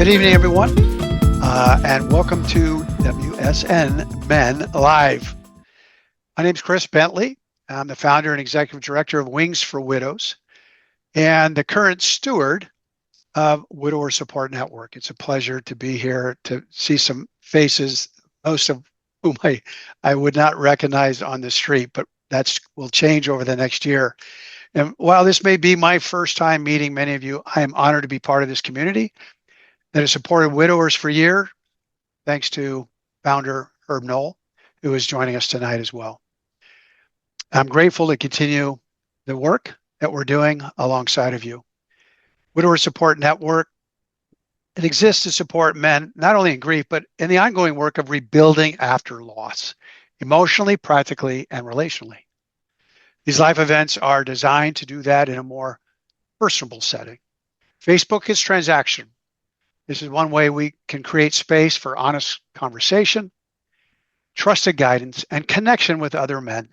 Good evening, everyone, and welcome to WSN Men Live. My name is Chris Bentley. I'm the founder and executive director of Wings for Widows and the current steward of Widower Support Network. It's a pleasure to be here to see some faces, most of whom I would not recognize on the street, but that will change over the next year. And while this may be my first time meeting many of you, I am honored to be part of this community that has supported widowers for years, thanks to founder Herb Knoll, who is joining us tonight as well. I'm grateful to continue the work that we're doing alongside of you. Widower Support Network, it exists to support men, not only in grief, but in the ongoing work of rebuilding after loss, emotionally, practically, and relationally. These life events are designed to do that in a more personable setting. Facebook is transactional. This is one way we can create space for honest conversation, trusted guidance, and connection with other men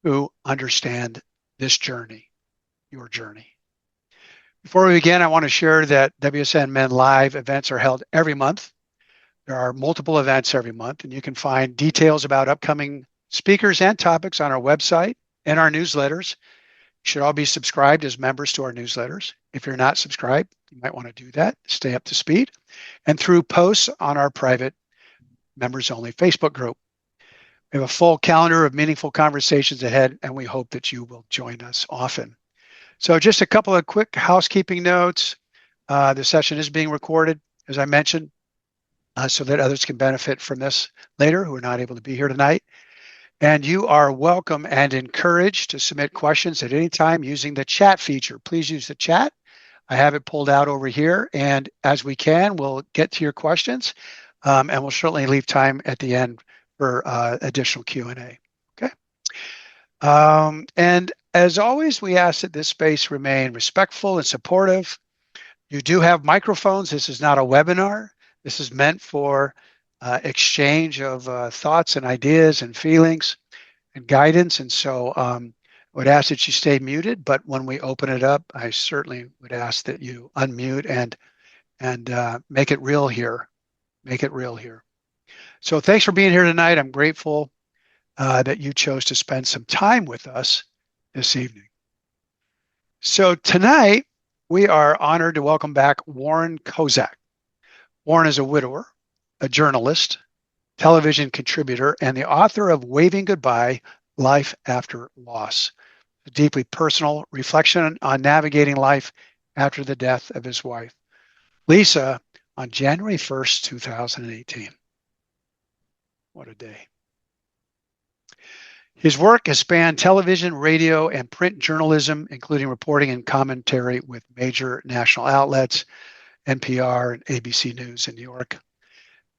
who understand this journey, your journey. Before we begin, I want to share that WSN Men Live events are held every month. There are multiple events every month, and you can find details about upcoming speakers and topics on our website and our newsletters. You should all be subscribed as members to our newsletters. If you're not subscribed, you might want to do that, stay up to speed, and through posts on our private members-only Facebook group. We have a full calendar of meaningful conversations ahead, and we hope that you will join us often. So just a couple of quick housekeeping notes. The session is being recorded, as I mentioned, so that others can benefit from this later who are not able to be here tonight. And you are welcome and encouraged to submit questions at any time using the chat feature. Please use the chat. I have it pulled out over here, and as we can, we'll get to your questions, and we'll certainly leave time at the end for additional Q&A. Okay. And as always, we ask that this space remain respectful and supportive. You do have microphones. This is not a webinar. This is meant for exchange of thoughts and ideas and feelings and guidance. And so I would ask that you stay muted, but when we open it up, I certainly would ask that you unmute and make it real here. Make it real here. So thanks for being here tonight. I'm grateful that you chose to spend some time with us this evening. So tonight, we are honored to welcome back Warren Kozak. Warren is a widower, a journalist, television contributor, and the author of Waving Goodbye, Life After Loss, a deeply personal reflection on navigating life after the death of his wife, Lisa, on January 1st, 2018. What a day. His work has spanned television, radio, and print journalism, including reporting and commentary with major national outlets, NPR and ABC News in New York,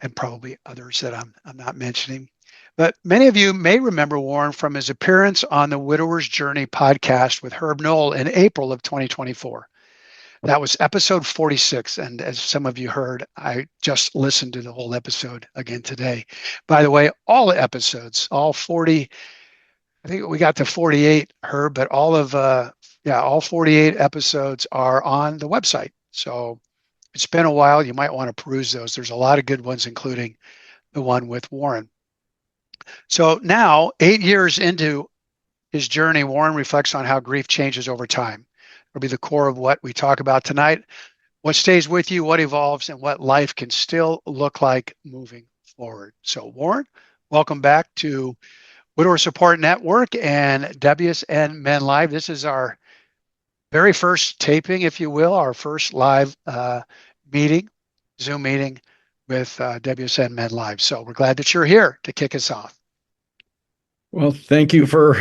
and probably others that I'm not mentioning. But many of you may remember Warren from his appearance on the Widower's Journey podcast with Herb Knoll in April of 2024. That was episode 46, and as some of you heard, I just listened to the whole episode again today. By the way, all the episodes, all 40, I think we got to 48, Herb, but all 48 episodes are on the website. So it's been a while. You might want to peruse those. There's a lot of good ones, including the one with Warren. So now, 8 years into his journey, Warren reflects on how grief changes over time. It'll be the core of what we talk about tonight. What stays with you, what evolves, and what life can still look like moving forward. So Warren, welcome back to Widower Support Network and WSN Men Live. This is our very first taping, if you will, our first live meeting, Zoom meeting with WSN Men Live. So we're glad that you're here to kick us off. Well, thank you for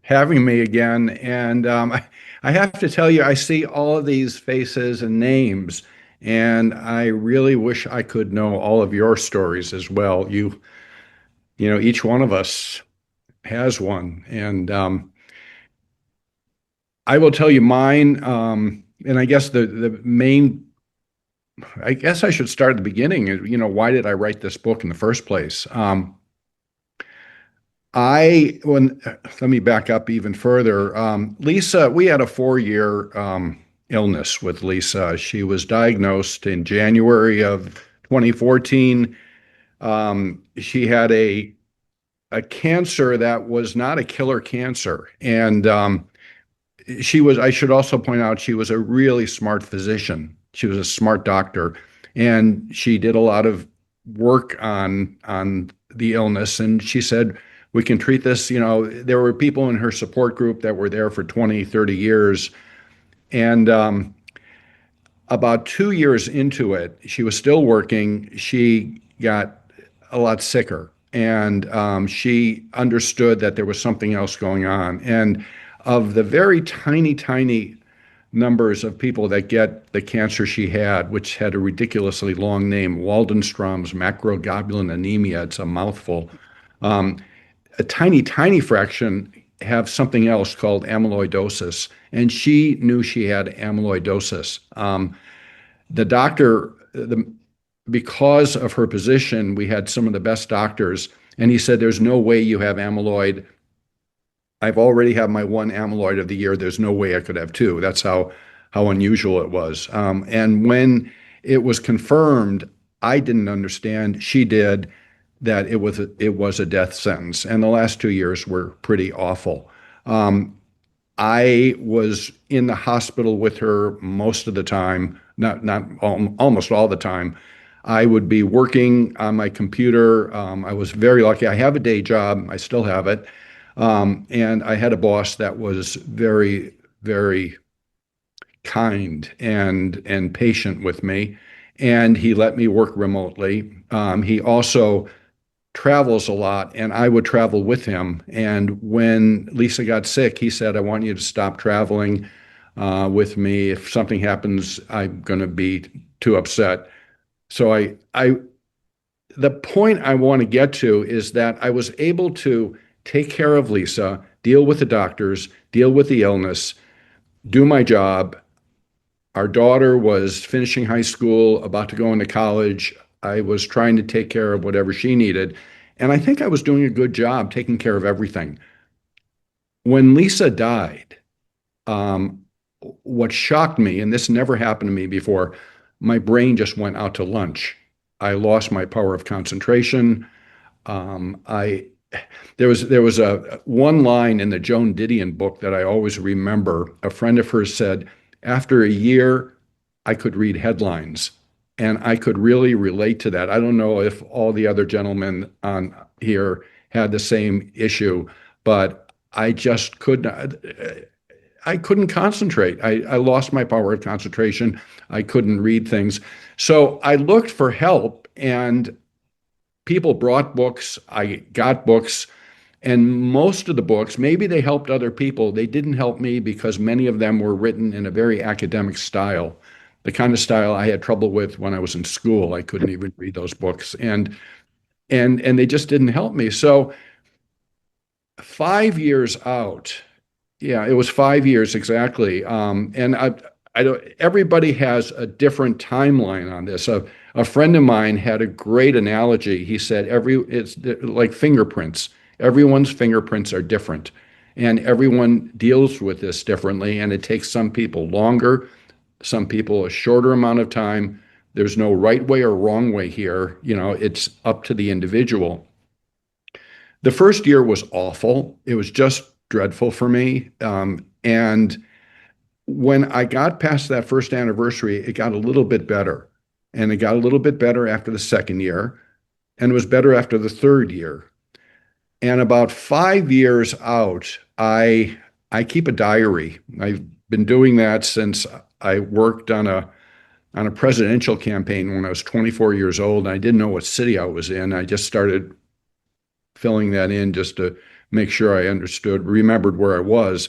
having me again. And I have to tell you, I see all of these faces and names, and I really wish I could know all of your stories as well. You know, each one of us has one. And I will tell you mine. And I guess I guess I should start at the beginning. You know, why did I write this book in the first place? Let me back up even further. Lisa, we had a 4-year illness with Lisa. She was diagnosed in January of 2014. She had a cancer that was not a killer cancer. And I should also point out, she was a really smart physician. She was a smart doctor, and she did a lot of work on the illness. And she said, we can treat this. There were people in her support group that were there for 20, 30 years. And about 2 years into it, she was still working. She got a lot sicker, and she understood that there was something else going on. And of the very tiny, tiny numbers of people that get the cancer she had, which had a ridiculously long name, Waldenstrom's macroglobulin anemia, it's a mouthful. Um, a tiny, tiny fraction have something else called amyloidosis, and she knew she had amyloidosis. The doctor, because of her position, we had some of the best doctors, and he said, "There's no way you have amyloid. I've already had my one amyloid of the year. There's no way I could have two." That's how unusual it was. And when it was confirmed, I didn't understand. She did, that it was a death sentence, and the last 2 years were pretty awful. Um, I was in the hospital with her most of the time, not almost all the time. I would be working on my computer. I was very lucky. I have a day job. I still have it. And I had a boss that was very, very kind and patient with me. And he let me work remotely. He also travels a lot, and I would travel with him. And when Lisa got sick, he said, "I want you to stop traveling with me. If something happens, I'm going to be too upset." So the point I want to get to is that I was able to take care of Lisa, deal with the doctors, deal with the illness, do my job. Our daughter was finishing high school, about to go into college. I was trying to take care of whatever she needed. And I think I was doing a good job taking care of everything. When Lisa died, um, what shocked me, and this never happened to me before, my brain just went out to lunch. I lost my power of concentration. I There was a one line in the Joan Didion book that I always remember. A friend of hers said, "After a year, I could read headlines." And I could really relate to that. I don't know if all the other gentlemen on here had the same issue, but I just could not. I couldn't concentrate. I lost my power of concentration. I couldn't read things. So I looked for help, and people brought books. I got books. And most of the books, maybe they helped other people. They didn't help me because many of them were written in a very academic style, the kind of style I had trouble with when I was in school. I couldn't even read those books, and they just didn't help me. So 5 years out, yeah, it was 5 years exactly. And I don't. Everybody has a different timeline on this. A friend of mine had a great analogy. He said it's like fingerprints. Everyone's fingerprints are different, and everyone deals with this differently. And it takes some people longer, some people a shorter amount of time. There's no right way or wrong way here. It's up to the individual. The first year was awful. It was just dreadful for me. And when I got past that first anniversary, it got a little bit better. And it got a little bit better after the second year. And it was better after the third year. And about 5 years out, I keep a diary. I've been doing that since I worked on a presidential campaign when I was 24 years old. And I didn't know what city I was in. I just started filling that in just to make sure I remembered where I was.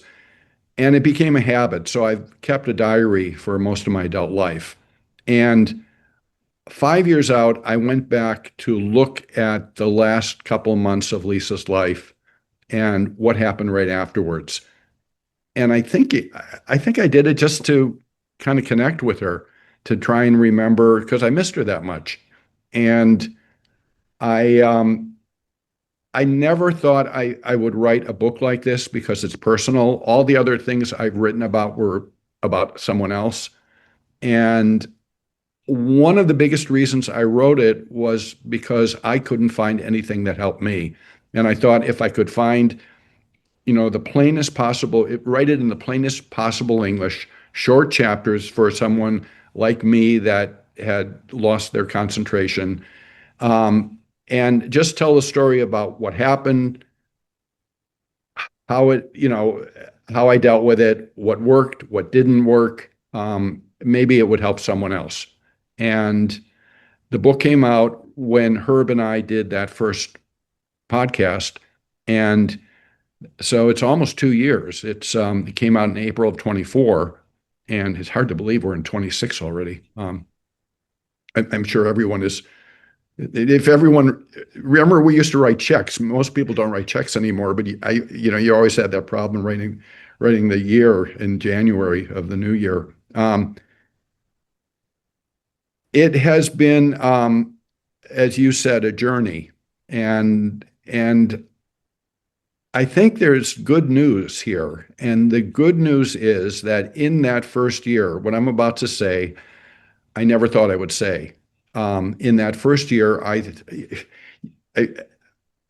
And it became a habit. So I've kept a diary for most of my adult life. And 5 years out, I went back to look at the last couple of months of Lisa's life and what happened right afterwards. And I think I did it just to kind of connect with her, to try and remember, because I missed her that much. And I I never thought I would write a book like this because it's personal. All the other things I've written about were about someone else. And one of the biggest reasons I wrote it was because I couldn't find anything that helped me. And I thought if I could find, the plainest possible, write it in the plainest possible English, short chapters for someone like me that had lost their concentration, and just tell the story about what happened, how it, how I dealt with it, what worked, what didn't work. Maybe it would help someone else. And the book came out when Herb and I did that first podcast. And so it's almost 2 years. It came out in April of 24, and it's hard to believe we're in 26 already. I'm sure everyone is. If everyone remember, we used to write checks. Most people don't write checks anymore, but you always had that problem writing the year in January of the new year. It has been, as you said, a journey, and I think there's good news here. And the good news is that in that first year, what I'm about to say, I never thought I would say. In that first year, I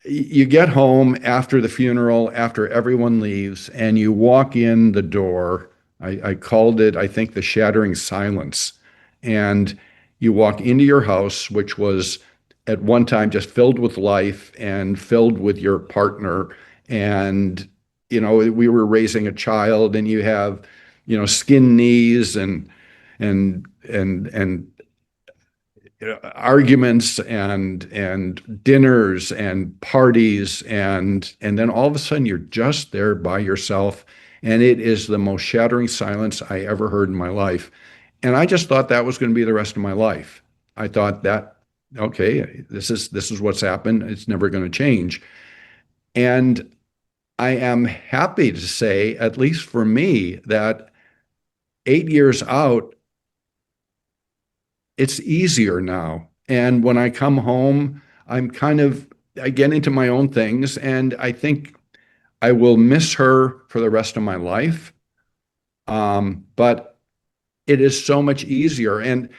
you get home after the funeral, after everyone leaves, and you walk in the door. I called it, I think, the shattering silence. And you walk into your house, which was at one time just filled with life and filled with your partner. And, we were raising a child, and you have, skin knees and arguments and dinners and parties, and then all of a sudden you're just there by yourself, and it is the most shattering silence I ever heard in my life. And I just thought that was going to be the rest of my life. I thought that, okay, this is what's happened. It's never going to change. And I am happy to say, at least for me, that 8 years out, it's easier now. And when I come home, I get into my own things, and I think I will miss her for the rest of my life. But it is so much easier. And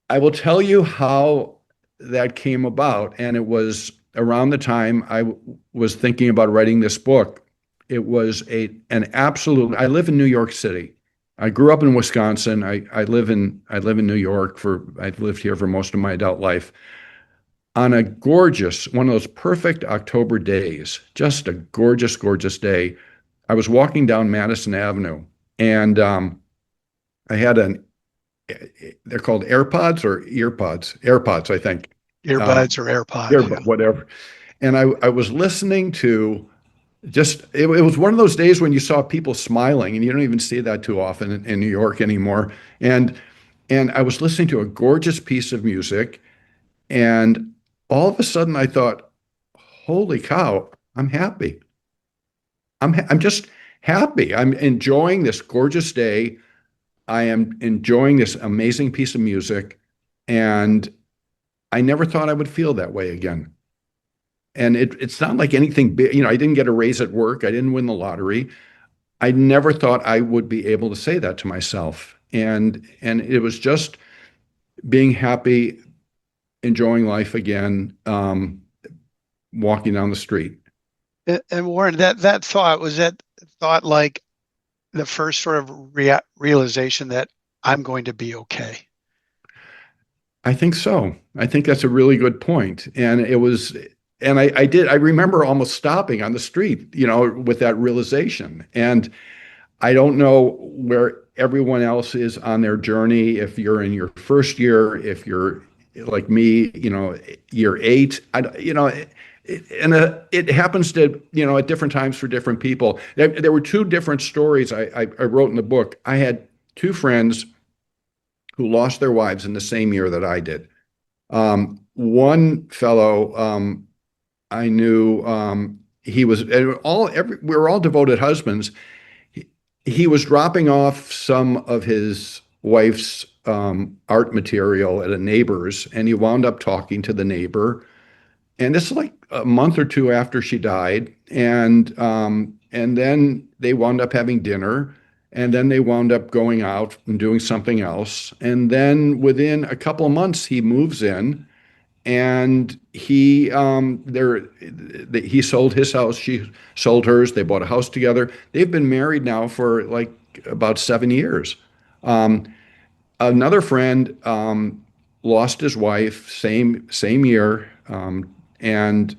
I will tell you how that came about. And it was around the time was thinking about writing this book. It was I live in New York City. I grew up in Wisconsin. I live in New York I've lived here for most of my adult life. On a gorgeous, one of those perfect October days, just a gorgeous, gorgeous day, I was walking down Madison Avenue, and I had they're called AirPods or earpods, AirPods, I think. Earbuds or AirPods. Yeah. Earbud, whatever. And I was listening to it was one of those days when you saw people smiling, and you don't even see that too often in New York anymore. And I was listening to a gorgeous piece of music, and all of a sudden I thought, holy cow, I'm happy. I'm just happy. I'm enjoying this gorgeous day. I am enjoying this amazing piece of music, and I never thought I would feel that way again. And it's not like anything big. I didn't get a raise at work. I didn't win the lottery. I never thought I would be able to say that to myself. And it was just being happy, enjoying life again, walking down the street. And Warren, that thought, was that thought like the first sort of realization that I'm going to be okay? I think so. I think that's a really good point. And I remember almost stopping on the street, with that realization. And I don't know where everyone else is on their journey. If you're in your first year, if you're like me, year 8, it happens to, at different times for different people. There were two different stories I wrote in the book. I had two friends who lost their wives in the same year that I did. One fellow, I knew, he was we were all devoted husbands. He was dropping off some of his wife's art material at a neighbor's, and he wound up talking to the neighbor. And this is like a month or two after she died, and then they wound up having dinner. And then they wound up going out and doing something else. And then within a couple of months, he moves in and he sold his house, she sold hers, they bought a house together. They've been married now for like about 7 years. Um, Another friend lost his wife same year, and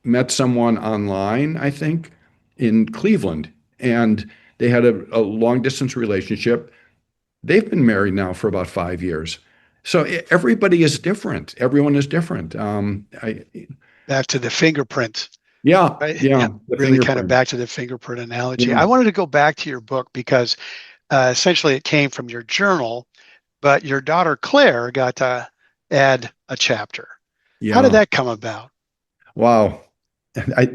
met someone online, I think, in Cleveland, and they had a long distance relationship. They've been married now for about 5 years. So everybody is different. Everyone is different. Back to the fingerprint, Yeah, right? yeah, Yeah, the really kind of fingerprint. back to the fingerprint analogy. Yeah, I wanted to go back to your book because essentially it came from your journal, but your daughter Claire got to add a chapter. How did yeah. that come about? Wow. I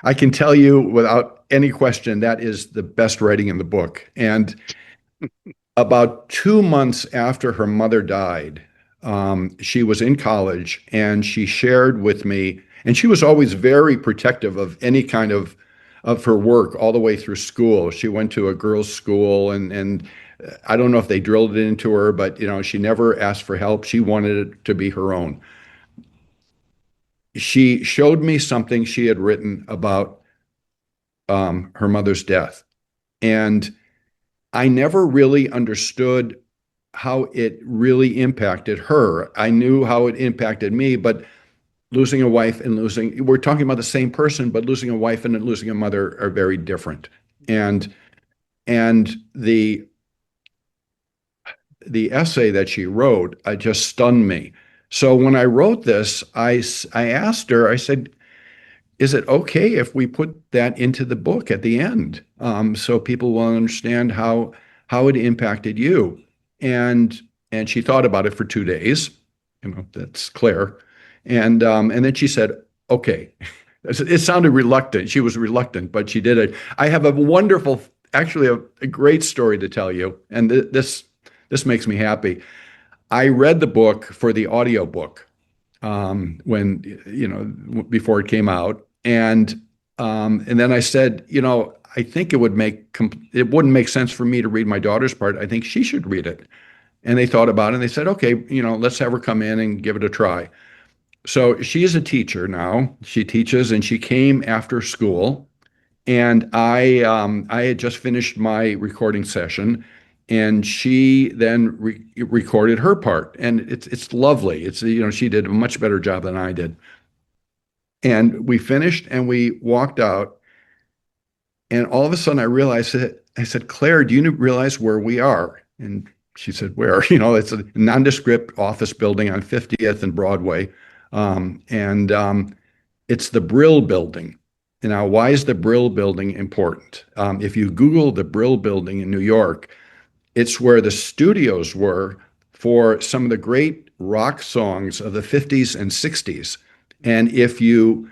I can tell you without any question that is the best writing in the book. And about 2 months after her mother died, she was in college and she shared with me, and she was always very protective of any kind of her work all the way through school. She went to a girls' school, and I don't know if they drilled it into her, but she never asked for help. She wanted it to be her own. She showed me something she had written about her mother's death, and I never really understood how it really impacted her. I knew how it impacted me, but losing a wife and we're talking about the same person, but losing a wife and losing a mother are very different. And and the essay that she wrote, just stunned me. So when I wrote this, I asked her, I said, is it okay if we put that into the book at the end, so people will understand how it impacted you? And and she thought about it for 2 days. That's Claire. And then she said, okay. It sounded reluctant. She was reluctant, but she did it. I have a wonderful, actually a great story to tell you, and this makes me happy. I read the book for the audiobook, when before it came out, and then I said, I think it wouldn't make sense for me to read my daughter's part. I think she should read it. And they thought about it and they said, okay, let's have her come in and give it a try. So she is a teacher now. She teaches and she came after school. And I had just finished my recording session, and she then recorded her part, and it's lovely. It's she did a much better job than I did. And we finished, and we walked out, and all of a sudden I realized that I said, Claire, do you realize where we are? And she said, where? It's a nondescript office building on 50th and Broadway, and it's the Brill Building. Now, why is the Brill Building important? If you Google the Brill Building in New York, it's where the studios were for some of the great rock songs of the 50s and 60s. And if you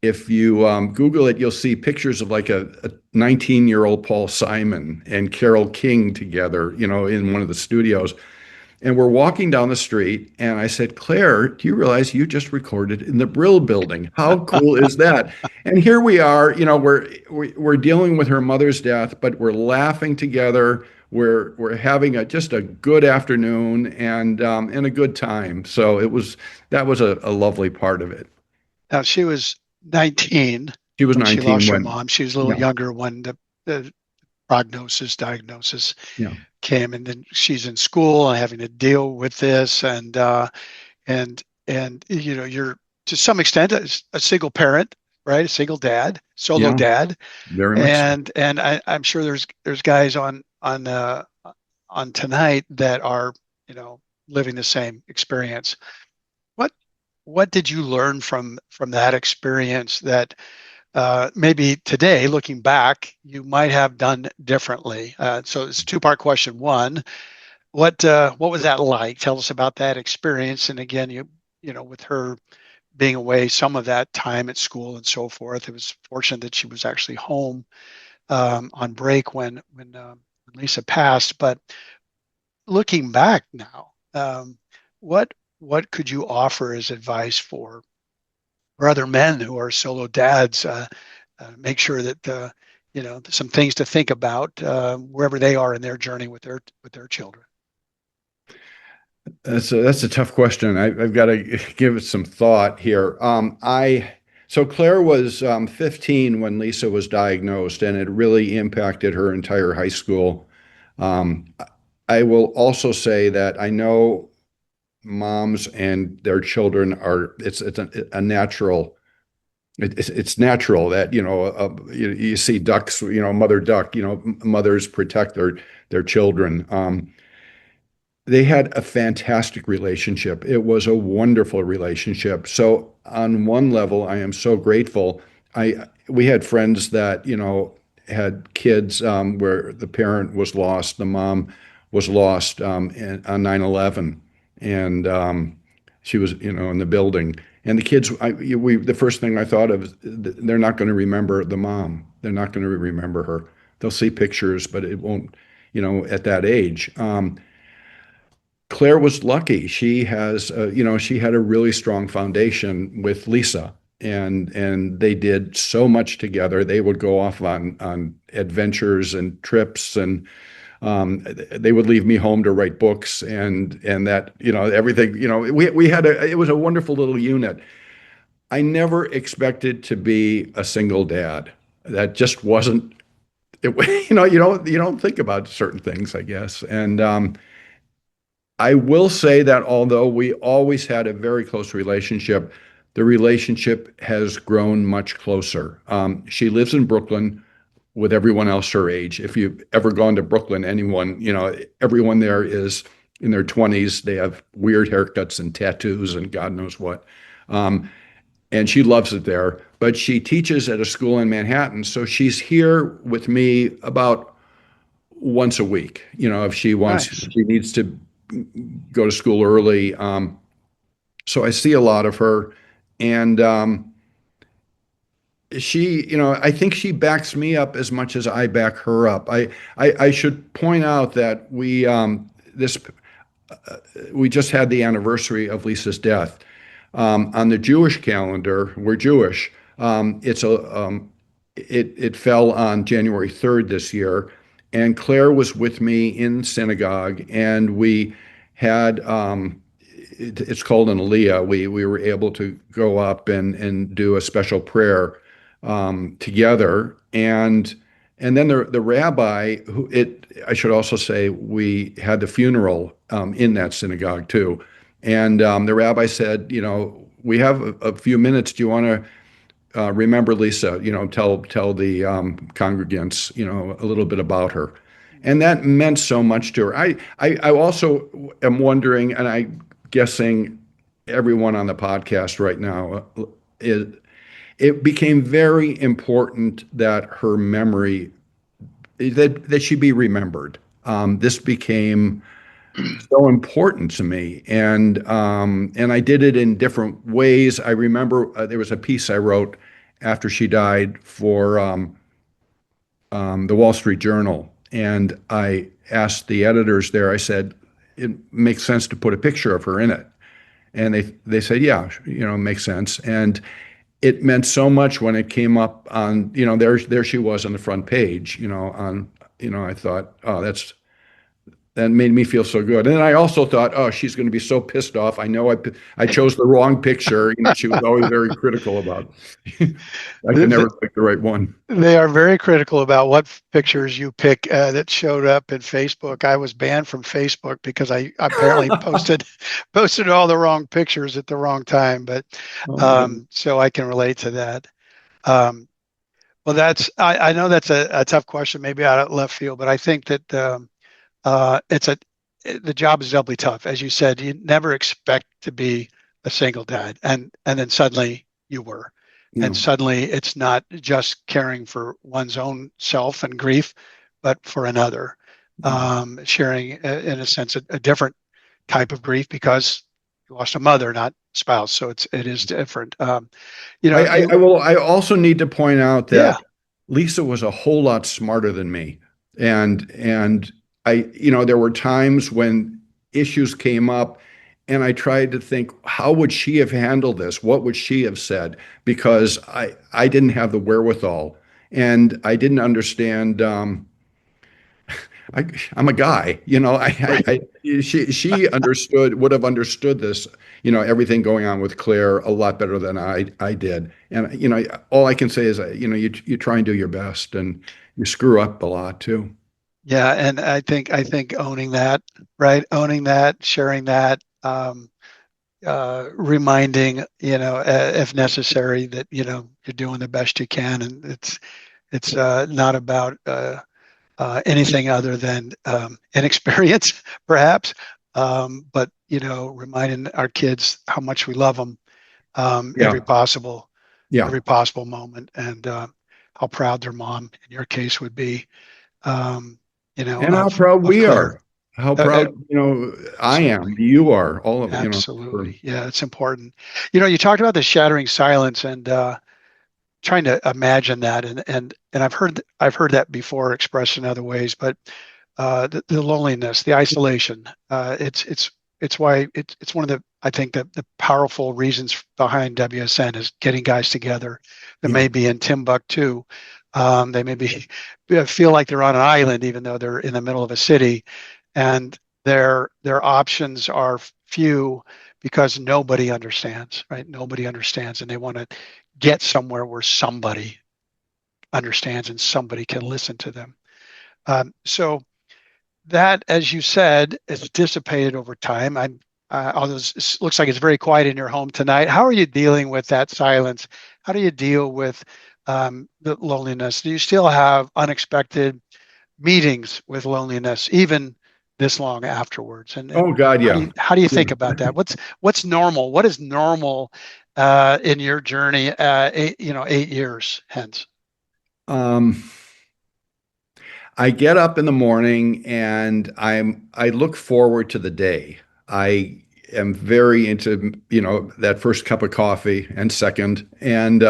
Google it, you'll see pictures of like a 19-year-old Paul Simon and Carole King together, in one of the studios. And we're walking down the street, and I said, Claire, do you realize you just recorded in the Brill Building? How cool is that? And here we are, we're dealing with her mother's death, but we're laughing together. We're having just a good afternoon and a good time. So that was a lovely part of it. Now, she was 19 She was when she 19 lost her when, mom. She was a little yeah, younger when the diagnosis yeah, came, and then she's in school and having to deal with this, and you're to some extent a single parent, right? A single dad, solo yeah, dad, very much so. and I'm sure there's guys on tonight that are living the same experience. What what did you learn from that experience that maybe today, looking back, you might have done differently? So it's a two-part question. One, what was that like? Tell us about that experience. And again, with her being away some of that time at school and so forth, it was fortunate that she was actually home on break when Lisa passed. But looking back now, what what could you offer as advice for other men who are solo dads? Make sure that some things to think about wherever they are in their journey with their children. That's a tough question. I've got to give it some thought here. So Claire was 15 when Lisa was diagnosed, and it really impacted her entire high school. Um, I will also say that I know moms and their children are it's a natural it's natural that you see ducks, mother duck, mothers protect their children. They had a fantastic relationship. It was a wonderful relationship. So on one level, I am so grateful. We had friends that, had kids where the parent was lost, the mom was lost on 9/11, and she was, in the building. And the kids, the first thing I thought of is they're not going to remember the mom. They're not going to remember her. They'll see pictures, but it won't, at that age. Claire was lucky. She had a really strong foundation with Lisa, and they did so much together. They would go off on adventures and trips, and they would leave me home to write books, and that everything. We had it was a wonderful little unit. I never expected to be a single dad. That just wasn't. You don't think about certain things, I guess, and I will say that although we always had a very close relationship, the relationship has grown much closer. She lives in Brooklyn with everyone else her age. If you've ever gone to Brooklyn, everyone there is in their 20s. They have weird haircuts and tattoos and God knows what. And she loves it there. But she teaches at a school in Manhattan. So she's here with me about once a week. If Nice. she needs to go to school early. So I see a lot of her, and I think she backs me up as much as I back her up. I should point out that we just had the anniversary of Lisa's death. On the Jewish calendar, we're Jewish. It fell on January 3rd this year, and Claire was with me in synagogue, and we had it's called an aliyah. We were able to go up and do a special prayer together, and then the rabbi I should also say we had the funeral in that synagogue too, and the rabbi said, we have a few minutes. Do you want to remember Lisa? Tell the congregants, a little bit about her, and that meant so much to her. I also am wondering, and I'm guessing everyone on the podcast right now it became very important that her memory that she be remembered. This became so important to me, and I did it in different ways. I remember there was a piece I wrote after she died for the Wall Street Journal, and I asked the editors there. I said, "It makes sense to put a picture of her in it," and they said, "Yeah, it makes sense." And it meant so much when it came up on, there she was on the front page, I thought, oh, that made me feel so good. And then I also thought, oh, she's going to be so pissed off. I know I chose the wrong picture. She was always very critical about I could never pick the right one. They are very critical about what pictures you pick that showed up in Facebook. I was banned from Facebook because I apparently posted all the wrong pictures at the wrong time. But Oh my goodness. so I can relate to that. Um, well, I know that's a tough question, maybe out of left field, but I think that it's the job is doubly tough. As you said, you never expect to be a single dad, and then suddenly you were, and Yeah. suddenly it's not just caring for one's own self and grief, but for another, sharing in a sense a different type of grief because you lost a mother, not spouse, so it is different. I also need to point out Yeah, that Lisa was a whole lot smarter than me. And there were times when issues came up and I tried to think, how would she have handled this? What would she have said? Because I didn't have the wherewithal. and I didn't understand. I'm a guy, Right. she would have understood this, everything going on with Claire a lot better than I did. And, all I can say is, you try and do your best and you screw up a lot too. Yeah, and I think owning that, right? Owning that, sharing that, reminding, if necessary, that you're doing the best you can, and it's not about anything other than inexperience, perhaps, but reminding our kids how much we love them, Yeah. Yeah. every possible moment, and how proud their mom, in your case, would be, um, And how of proud we Claire. are, how Uh, uh, proud, I am, Absolutely. you are, all of, for, Absolutely. Yeah, it's important. You talked about the shattering silence and trying to imagine that, and I've heard that before expressed in other ways, but the loneliness, the isolation, it's why it's one of the, I think, the powerful reasons behind WSN is getting guys together that yeah, may be in Timbuktu. They may be feel like they're on an island even though they're in the middle of a city, and their options are few because nobody understands, right? Nobody understands, and they want to get somewhere where somebody understands and somebody can listen to them. So that, as you said, is dissipated over time. Although it looks like it's very quiet in your home tonight. How are you dealing with that silence? How do you deal with the loneliness? Do you still have unexpected meetings with loneliness, even this long afterwards? And oh God, how do yeah. you Yeah. think about that? What's normal? What is normal in your journey? 8 years hence. um I get up in the morning and I look forward to the day. I am very into, that first cup of coffee and second. And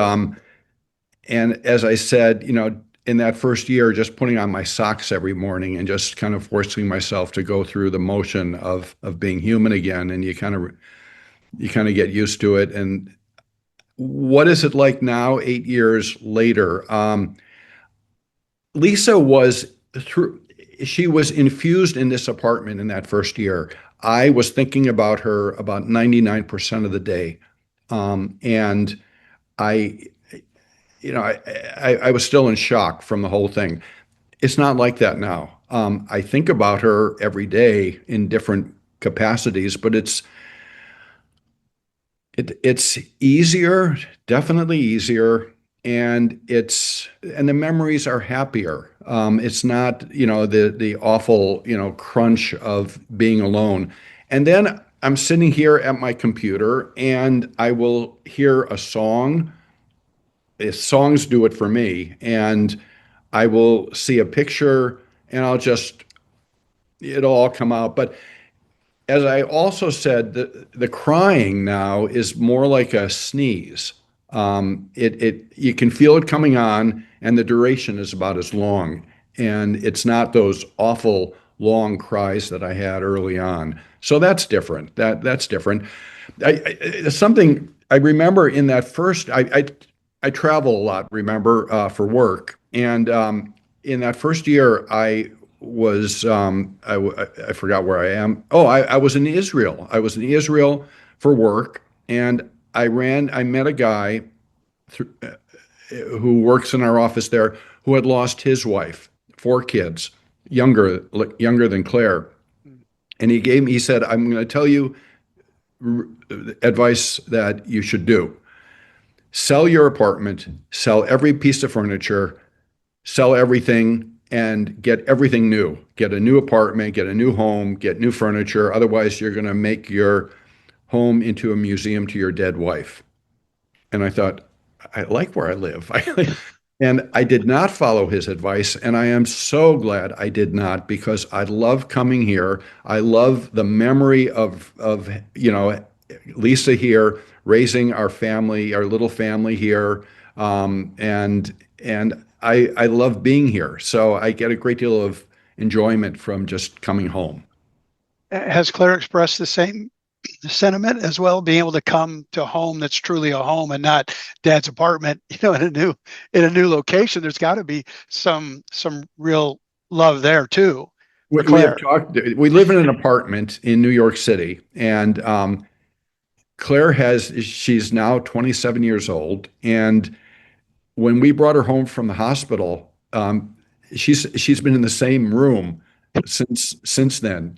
as I said, in that first year, just putting on my socks every morning and just kind of forcing myself to go through the motion of being human again, and you kind of get used to it. And what is it like now, 8 years later? Lisa was through, she was infused in this apartment in that first year. I was thinking about her about 99% of the day. And I, I was still in shock from the whole thing. It's not like that now. I think about her every day in different capacities, but it's easier, definitely easier, and the memories are happier. It's not, the awful, crunch of being alone. And then I'm sitting here at my computer and I will hear a song. Songs do it for me, and I will see a picture and it'll all come out. But as I also said, the crying now is more like a sneeze. You can feel it coming on, and the duration is about as long. And it's not those awful long cries that I had early on. So that's different. That's different. Something I remember in that first, I travel a lot, remember, for work. And in that first year, I forgot where I am. Oh, I was in Israel. I was in Israel for work, and I met a guy who works in our office there who had lost his wife, 4 kids, younger than Claire. And he said, I'm going to tell you advice that you should do. Sell your apartment, sell every piece of furniture, sell everything, and get everything new. Get a new apartment, get a new home, get new furniture. Otherwise, you're going to make your home into a museum to your dead wife. And I thought, I like where I live. And I did not follow his advice. And I am so glad I did not, because I love coming here. I love the memory of Lisa here, raising our family, our little family here. And I love being here. So I get a great deal of enjoyment from just coming home. Has Claire expressed the same? sentiment as well, being able to come to a home that's truly a home and not dad's apartment, in a new location. There's got to be some real love there too for We have Claire. talked, we live in an apartment in New York City, and she's now 27 years old. And when we brought her home from the hospital, she's been in the same room since then.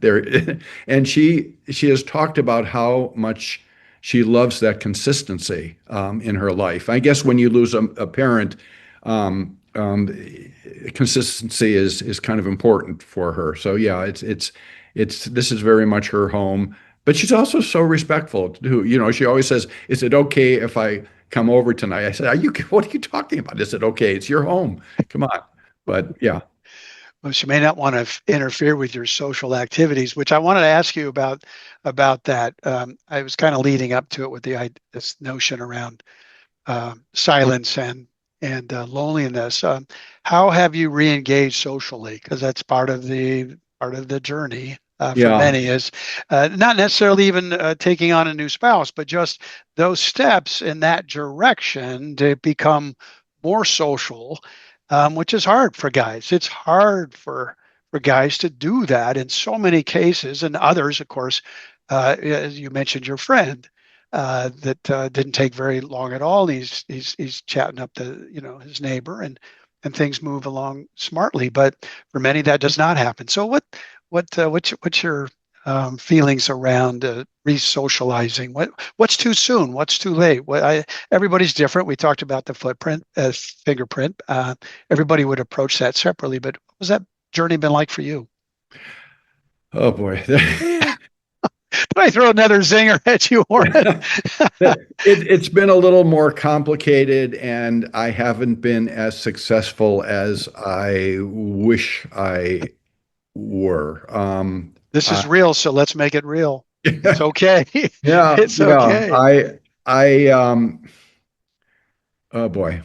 And she has talked about how much she loves that consistency in her life. I guess when you lose a parent, consistency is kind of important for her. So yeah, it's this is very much her home. But she's also so respectful too. She always says, "Is it okay if I come over tonight?" I said, what are you talking about? I said, "Okay, it's your home. Come on." But yeah, Well, she may not want to interfere with your social activities, which I wanted to ask you about that. I was kind of leading up to it with this notion around silence and loneliness. How have you reengaged socially? Because that's part of the journey for yeah, many is not necessarily even taking on a new spouse, but just those steps in that direction to become more social, which is hard for guys. It's hard for guys to do that in so many cases, and others, of course. As you mentioned, your friend that didn't take very long at all. He's chatting up his neighbor, and things move along smartly. But for many, that does not happen. So what's your feelings around re-socializing? What's too soon? What's too late? Everybody's different. We talked about the fingerprint. Everybody would approach that separately. But what was that journey been like for you? oh boy. Did I throw another zinger at you, Warren? It's been a little more complicated, and I haven't been as successful as I wish I were. This is real, so let's make it real. It's okay. yeah, It's yeah. okay. Oh boy.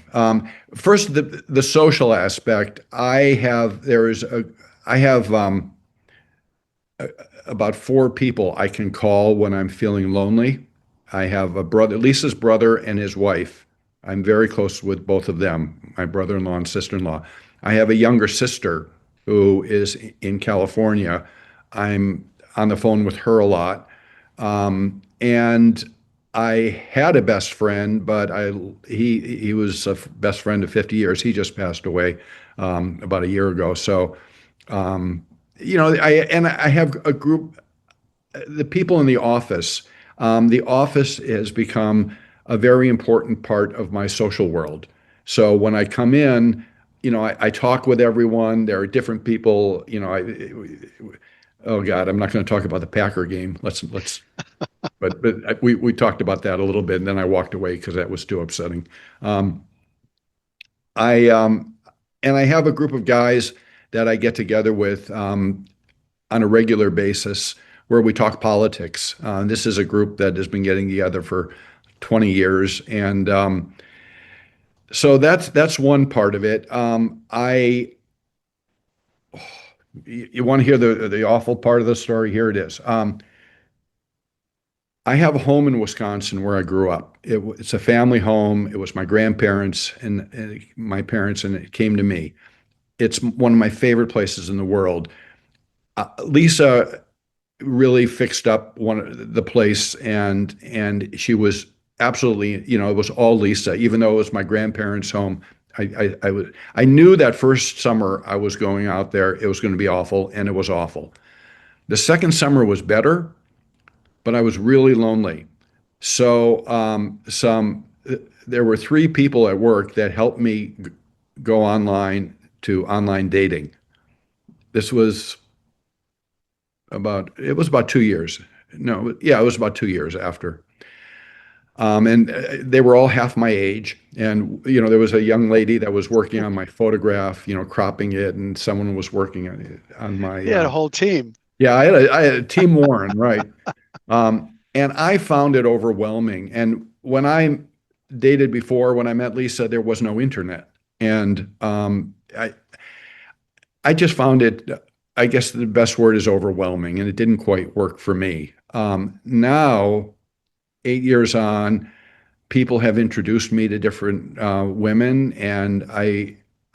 First, the social aspect. I have about four people I can call when I'm feeling lonely. I have a brother, Lisa's brother, and his wife. I'm very close with both of them, my brother-in-law and sister-in-law. I have a younger sister who is in California. I'm on the phone with her a lot. And I had a best friend, but he was a best friend of 50 years. He just passed away about a year ago. So um, I have a group, the people in the office. The office has become a very important part of my social world. So when I come in, I talk with everyone. There are different people. Oh God, I'm not going to talk about the Packer game. But we talked about that a little bit, and then I walked away because that was too upsetting. Um, I and I have a group of guys that I get together with on a regular basis where we talk politics. This is a group that has been getting together for 20 years, and so that's one part of it. You want to hear the awful part of the story? Here it is. I have a home in Wisconsin where I grew up. It's a family home. It was my grandparents and my parents, and it came to me. It's one of my favorite places in the world. Lisa really fixed up the place, and she was absolutely, it was all Lisa, even though it was my grandparents' home. I knew that first summer I was going out there, it was going to be awful, and it was awful. The second summer was better, but I was really lonely. So there were three people at work that helped me go online to online dating. This was it was about 2 years. No, yeah, it was about 2 years after. And they were all half my age. And, there was a young lady that was working on my photograph, cropping it, and someone was working on my, You had a whole team. yeah, I had a Team Warren, right. And I found it overwhelming. And when I dated before, when I met Lisa, there was no internet. And I just found it, I guess the best word is overwhelming, and it didn't quite work for me. Now, 8 years on, people have introduced me to different women, and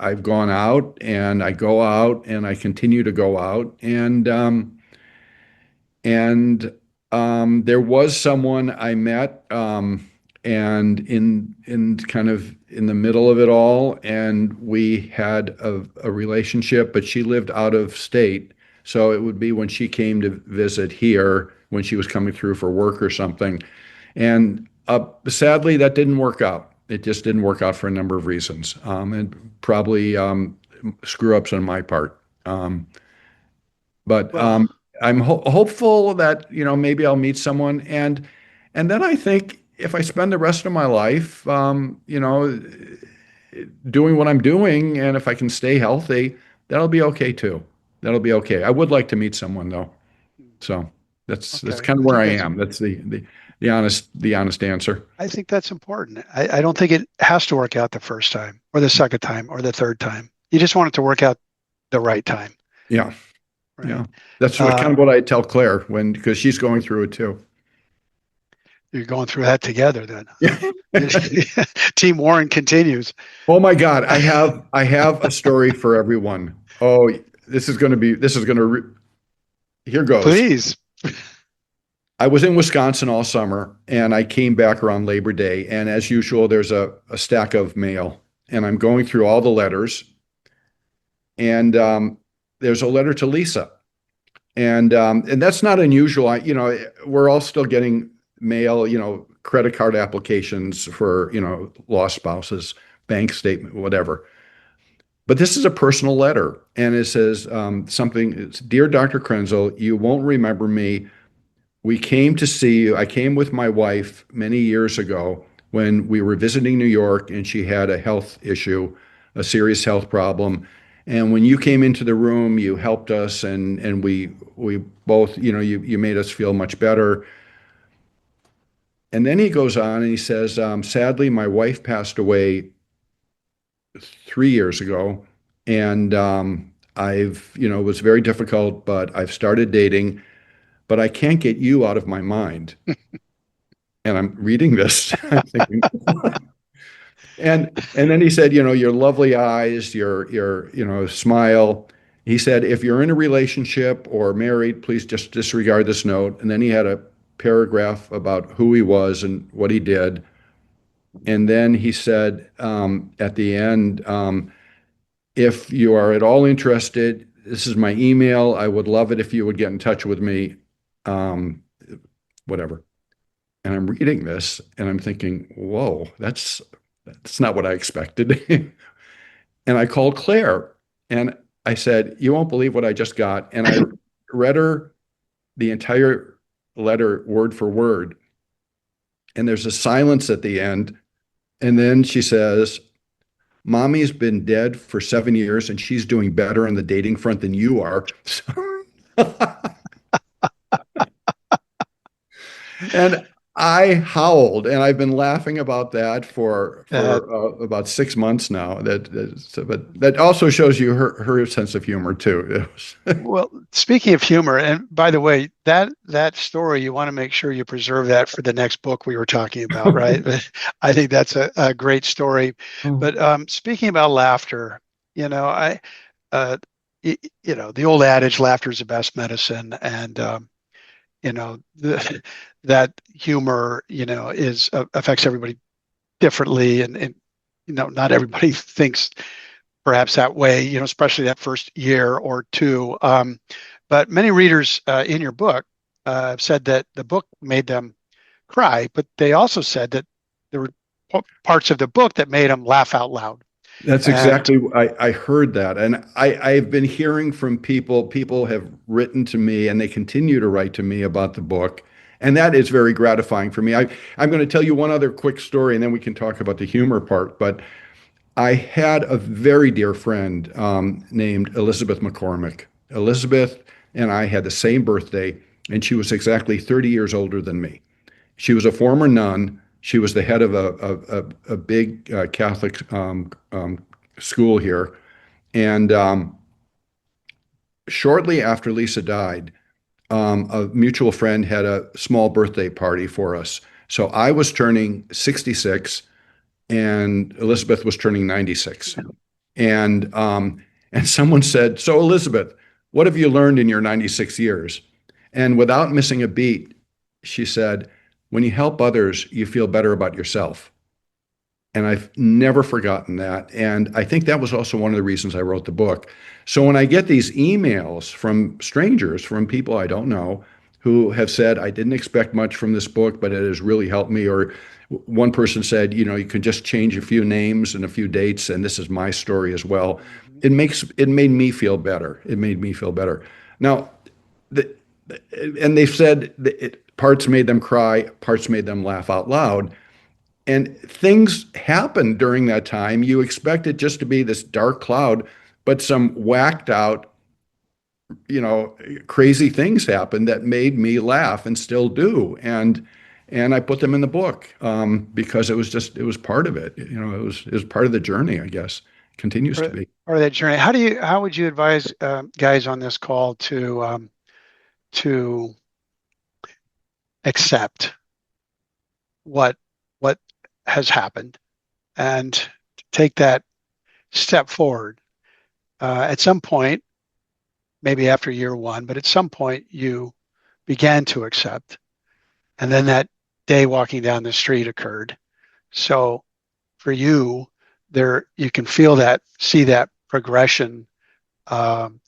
I've gone out and I go out and I continue to go out, and there was someone I met, and in kind of in the middle of it all, and we had a relationship, but she lived out of state, so it would be when she came to visit here, when she was coming through for work or something, and sadly that didn't work out. It just didn't work out for a number of reasons, and probably screw ups on my part. But Well, I'm hopeful that maybe I'll meet someone, and then I think if I spend the rest of my life, doing what I'm doing, and if I can stay healthy, that'll be okay too. That'll be okay. I would like to meet someone though, so that's okay. kind of I where think I that's am. That's the honest answer. I think that's important. I don't think it has to work out the first time or the second time or the third time. You just want it to work out the right time, Yeah, right? yeah. That's kind Uh, of what I tell Claire because she's going through it too. you're going through that together then. Yeah. Team Warren continues. Oh my God, I have a story for everyone. Oh, this is going to here goes. Please. I was in Wisconsin all summer and I came back around Labor Day, and as usual there's a stack of mail, and I'm going through all the letters, and there's a letter to Lisa, and that's not unusual. We're all still getting mail, credit card applications for, lost spouses, bank statement, whatever. But this is a personal letter, and it says something. It's, "Dear Dr. Krenzel, you won't remember me. We came to see you. I came with my wife many years ago when we were visiting New York, and she had a health issue, a serious health problem. And when you came into the room, you helped us, and we both, you made us feel much better." And then he goes on and he says, "Sadly, my wife passed away 3 years ago, and it was very difficult, but I've started dating, but I can't get you out of my mind." And I'm reading this, I'm thinking, and then he said, "Your lovely eyes, your smile." He said, "If you're in a relationship or married, please just disregard this note." And then he had a paragraph about who he was and what he did. And then he said, at the end, "If you are at all interested, this is my email. I would love it if you would get in touch with me." Um, Whatever. And I'm reading this and I'm thinking, whoa, that's not what I expected. And I called Claire and I said, "You won't believe what I just got." And I read her the entire letter word for word. And there's a silence at the end. And then she says, "Mommy's been dead for 7 years and she's doing better on the dating front than you are." And I howled, and I've been laughing about that for Uh, about 6 months now. But that also shows you her sense of humor too. well, speaking of humor, and by the way, that story, you want to make sure you preserve that for the next book we were talking about, right? I think that's a great story. Oh. But speaking about laughter, I uh, the old adage, laughter is the best medicine, and that humor, is affects everybody differently, and not everybody thinks perhaps that way, especially that first year or two. But many readers in your book have said that the book made them cry, but they also said that there were parts of the book that made them laugh out loud. That's And exactly, I heard that. And I've been hearing from people have written to me and they continue to write to me about the book. And that is very gratifying for me. I'm going to tell you one other quick story and then we can talk about the humor part. But I had a very dear friend named Elizabeth McCormick. Elizabeth and I had the same birthday, and she was exactly 30 years older than me. She was a former nun. She was the head of a big Catholic school here. And shortly after Lisa died, a mutual friend had a small birthday party for us. So I was turning 66 and Elizabeth was turning 96. And and someone said, "So Elizabeth, what have you learned in your 96 years?" And without missing a beat, she said, "When you help others, you feel better about yourself." And I've never forgotten that. And I think that was also one of the reasons I wrote the book. So when I get these emails from strangers, from people I don't know, who have said, "I didn't expect much from this book, but it has really helped me," or one person said, "You can just change a few names and a few dates, and this is my story as well." Mhm. It made me feel better. It made me feel better. Now, the, and they've said that parts made them cry, parts made them laugh out loud. And things happen during that time. You expect it just to be this dark cloud, but some whacked out, you know, crazy things happen that made me laugh and still do. And I put them in the book because it was part of it. It was part of the journey, I guess. Continues to Or, be. or that journey. How would you advise guys on this call to accept what what has happened and to take that step forward? At some point, maybe after year one, but at some point you began to accept, and then that day walking down the street occurred. So for you, there you can feel that, see that progression, and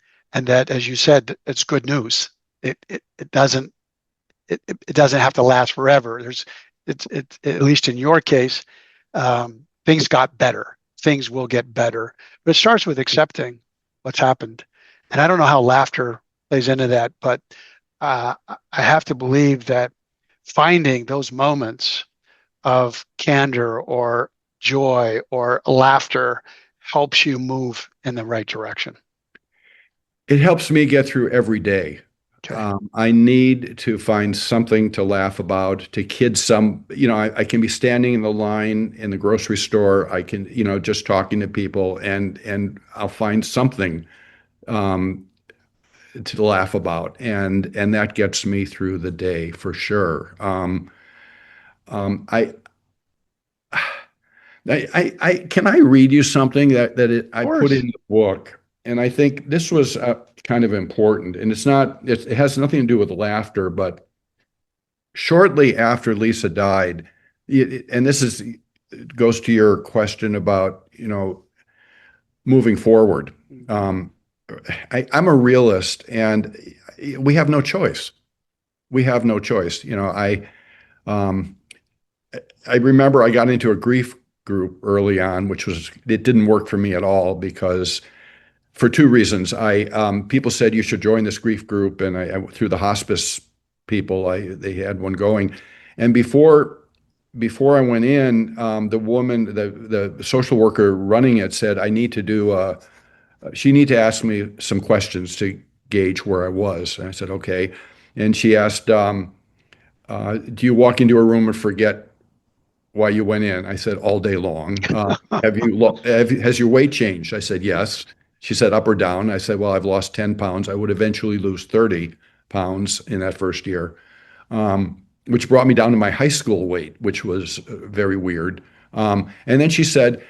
that, as you said, it's good news. It doesn't it doesn't have to last forever. It's at least in your case, things got better. Things will get better, but it starts with accepting what's happened. And I don't know how laughter plays into that, but I have to believe that finding those moments of candor or joy or laughter helps you move in the right direction. It helps me get through every day. Okay. I need to find something to laugh about, to kid I can be standing in the line in the grocery store. I can, just talking to people and I'll find something um, to laugh about. And that gets me through the day for sure. I, can I read you something Of I put course. in the book? And I think this was kind of important. And it has nothing to do with laughter, but shortly after Lisa died, and it goes to your question about, moving forward. Mhm. Um, I'm a realist, and we have no choice. We have no choice. Um, I remember I got into a grief group early on, it didn't work for me at all because for two reasons. People said you should join this grief group, and through the hospice people, they had one going, and before I went in, the social worker running it said she need to ask me some questions to gauge where I was. And I said, okay. And she asked, do you walk into a room and forget why you went in? I said, all day long. Has your weight changed? I said, yes. She said, up or down? I said, well, I've lost 10 pounds. I would eventually lose 30 pounds in that first year, which brought me down to my high school weight, which was very weird. And then she said,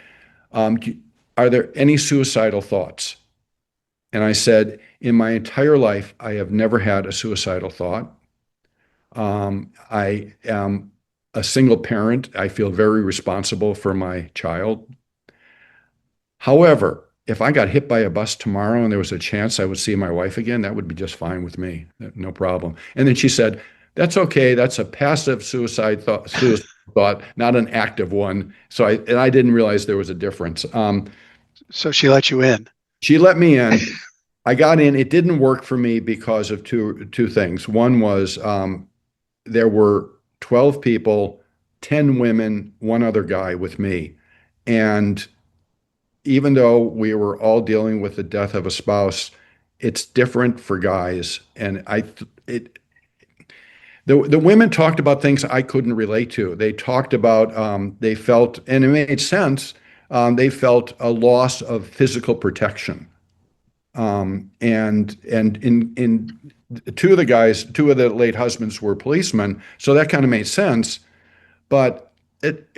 are there any suicidal thoughts? And I said, in my entire life, I have never had a suicidal thought. I am a single parent. I feel very responsible for my child. However, if I got hit by a bus tomorrow and there was a chance I would see my wife again, that would be just fine with me. No problem. And then she said, that's okay. That's a passive suicide thought, not an active one. I didn't realize there was a difference. So she let you in. She let me in. I got in. It didn't work for me because of two things. One was there were 12 people, 10 women, one other guy with me. And even though we were all dealing with the death of a spouse, it's different for guys. And the women talked about things I couldn't relate to. They talked about they felt, and it made sense. They felt a loss of physical protection. And in two of the late husbands were policemen, so that kind of made sense. But it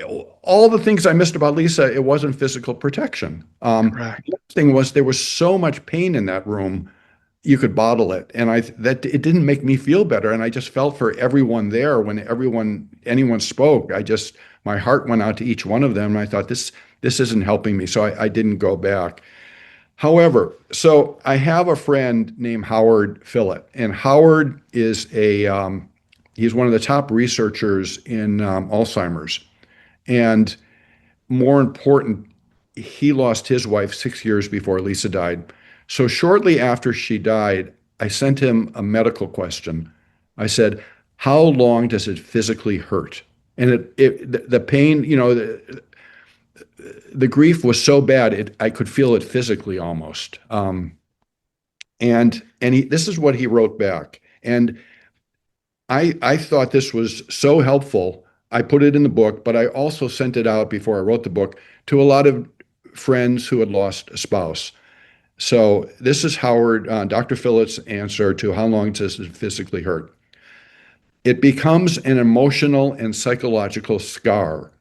all the things I missed about Lisa, it wasn't physical protection. Correct. The other thing was there was so much pain in that room, you could bottle it, and I that it didn't make me feel better. And I just felt for everyone there when anyone spoke. My heart went out to each one of them, and I thought this isn't helping me, so I didn't go back. However, so I have a friend named Howard Phillott, and Howard is he's one of the top researchers in Alzheimer's. And more important, he lost his wife 6 years before Lisa died. So shortly after she died, I sent him a medical question. I said, "How long does it physically hurt?" And the pain, the grief was so bad, I could feel it physically almost. This is what he wrote back. And I thought this was so helpful. I put it in the book, but I also sent it out before I wrote the book to a lot of friends who had lost a spouse. So this is Dr. Phillips' answer to how long does it physically hurt. It becomes an emotional and psychological scar.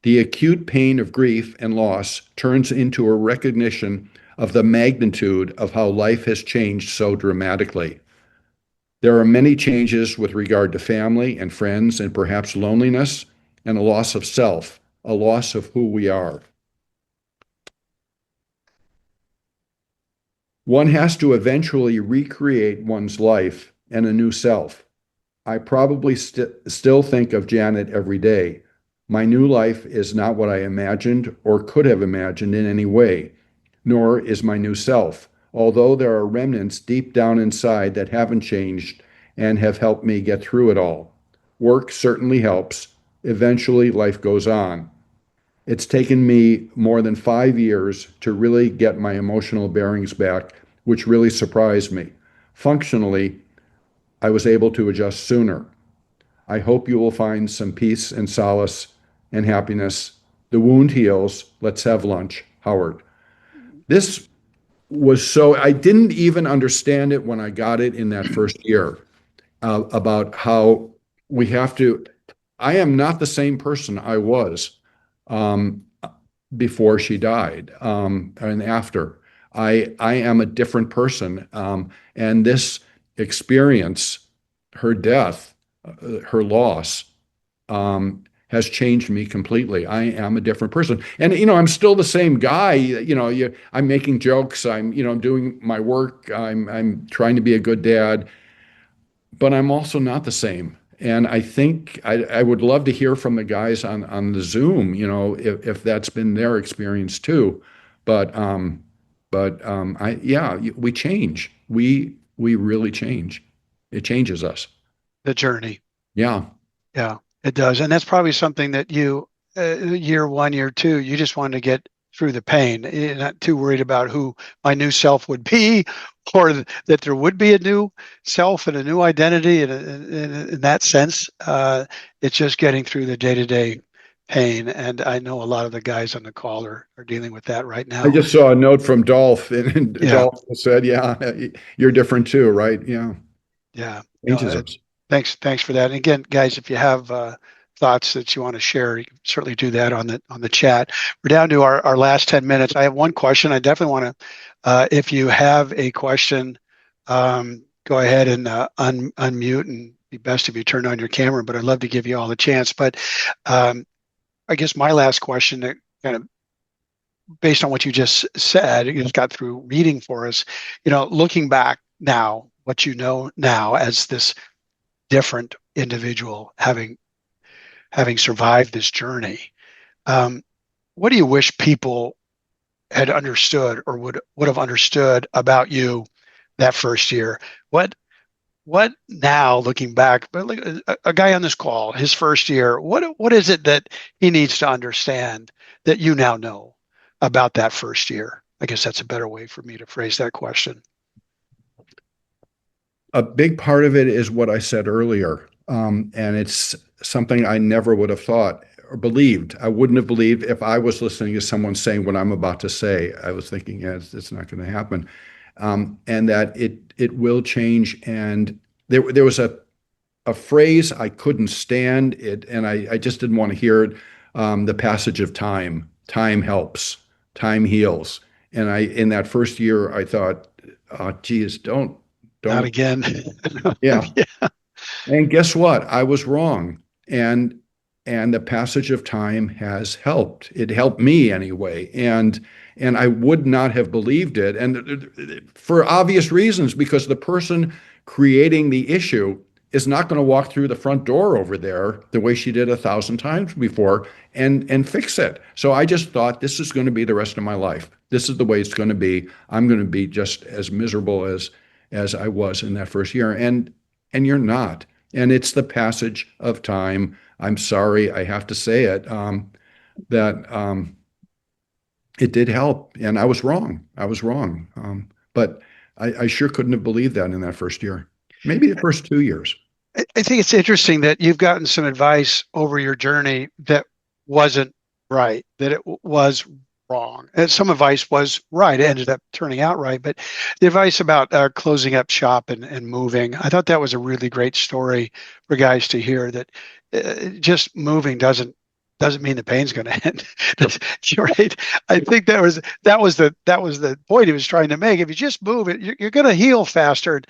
The acute pain of grief and loss turns into a recognition of the magnitude of how life has changed so dramatically. There are many changes with regard to family and friends, and perhaps loneliness and a loss of self, a loss of who we are. One has to eventually recreate one's life and a new self. I probably still think of Janet every day. My new life is not what I imagined or could have imagined in any way, nor is my new self, although there are remnants deep down inside that haven't changed and have helped me get through it all. Work certainly helps. Eventually, life goes on. It's taken me more than 5 years to really get my emotional bearings back, which really surprised me. Functionally, I was able to adjust sooner. I hope you will find some peace and solace and happiness. The wound heals. Let's have lunch. Howard. This I didn't even understand it when I got it in that first year, about how we have to, I am not the same person I was um, before she died, and after. I am a different person. And this experience, her death, her loss, has changed me completely. I am a different person. And, I'm still the same guy. I'm making jokes. I'm doing my work. I'm trying to be a good dad, but I'm also not the same. And I think I would love to hear from the guys on the Zoom, if that's been their experience too. But, yeah, we change. We really change. It changes us. The journey. Yeah. Yeah, it does. And that's probably something that year one, year two, you just wanted to get through the pain. You're not too worried about who my new self would be, or that there would be a new self and a new identity. And in that sense, it's just getting through the day-to-day pain. And I know a lot of the guys on the call are dealing with that right I now. just saw a note from Dolph, and Yeah, Dolph said, "Yeah, you're different too, right? Yeah, yeah. No, changes us." thanks for that. And again, guys, if you have thoughts that you want to share, you can certainly do that on the chat. We're down to our last 10 minutes. I have one question. I definitely want to, if you have a question, go ahead and unmute, and be best if you turn on your camera. But I'd love to give you all the chance. But I guess my last question, that kind of based on what you just said, you just got through reading for us. Looking back now, what you know now as this different individual, having survived this journey. Um, what do you wish people had understood, or would have understood about you that first year? What now, looking back, but like a guy on this call, his first year, what is it that he needs to understand that you now know about that first year? I guess that's a better way for me to phrase that question. A big part of it is what I said earlier, and it's something I never would have thought or believed. I wouldn't have believed if I was listening to someone saying what I'm about to say. I was thinking, yeah, it's not going to happen. and that it will change. And there was a phrase I couldn't stand it, and I just didn't want to hear it. The passage of time. Time helps. Time heals. And in that first year, I thought, oh, geez, Not don't, again. yeah. Yeah, And guess what? I was wrong. And the passage of time has helped. It helped me anyway. And I would not have believed it. And for obvious reasons, because the person creating the issue is not going to walk through the front door over there the way she did 1,000 times before and fix it. So I just thought this is going to be the rest of my life. This is the way it's going to be. I'm going to be just as miserable as I was in that first year. And you're not. And it's the passage of time. I'm sorry, I have to say it, that it did help. And I was wrong. I was wrong. But I sure couldn't have believed that in that first year. Maybe the first 2 years. I think it's interesting that you've gotten some advice over your journey that wasn't right, that it was wrong. And some advice was right. It ended up turning out right. But the advice about closing up shop and moving, I thought that was a really great story for guys to hear that just moving doesn't mean the pain's going to end. You're right. I think that was the point he was trying to make. If you just move it, you're going to heal faster.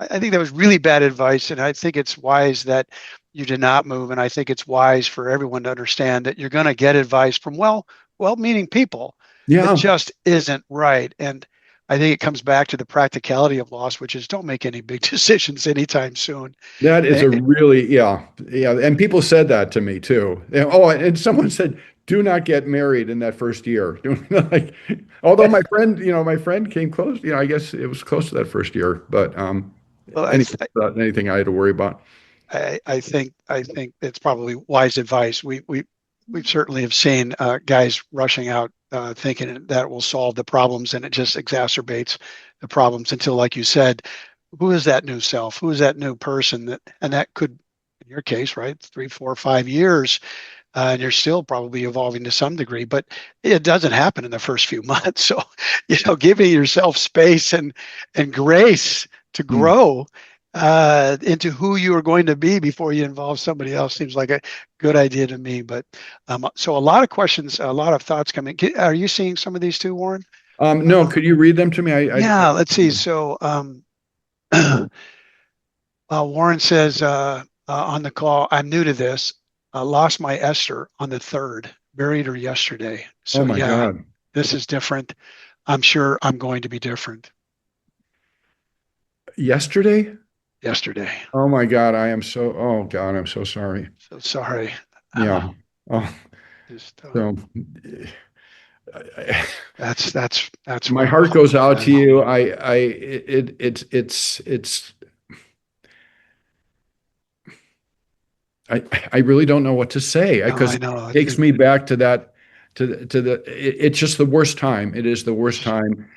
I think that was really bad advice, and I think it's wise that you did not move. And I think it's wise for everyone to understand that you're going to get advice from well-meaning people that Yeah, just isn't right. And I think it comes back to the practicality of loss, which is don't make any big decisions anytime soon. that is Eh, a eh, really, yeah, yeah. And people said that to me too. Oh, and someone said, do not get married in that first year. Like, although my friend came close, I guess it was close to that first year, but Well, anyway, not anything I had to worry about. I think it's probably wise advice. We certainly have seen guys rushing out thinking that will solve the problems, and it just exacerbates the problems until, like you said, who is that new self? Who is that new person? And that could, in your case, right, 3, 4, 5 years, and you're still probably evolving to some degree, but it doesn't happen in the first few months. So, giving yourself space and grace to Hmm. grow into who you are going to be before you involve somebody else seems like a good idea to me. But so a lot of questions, a lot of thoughts coming. Are you seeing some of these too, Warren? No, Uh, could you read them to me? yeah, let's see. So Warren says on the call, I'm new to this. Lost my Esther on the 3rd, buried her yesterday. Oh So my yeah, God. this is different. I'm sure I'm going to be different Yesterday? yesterday. Oh my God, oh God, I'm so sorry. So sorry. Yeah. Oh, Just so I- that's my where I'm heart coming goes from, out man. to you. It's I really don't know what to say No, because I it know. takes me back to that it's just the worst time. It is the worst time.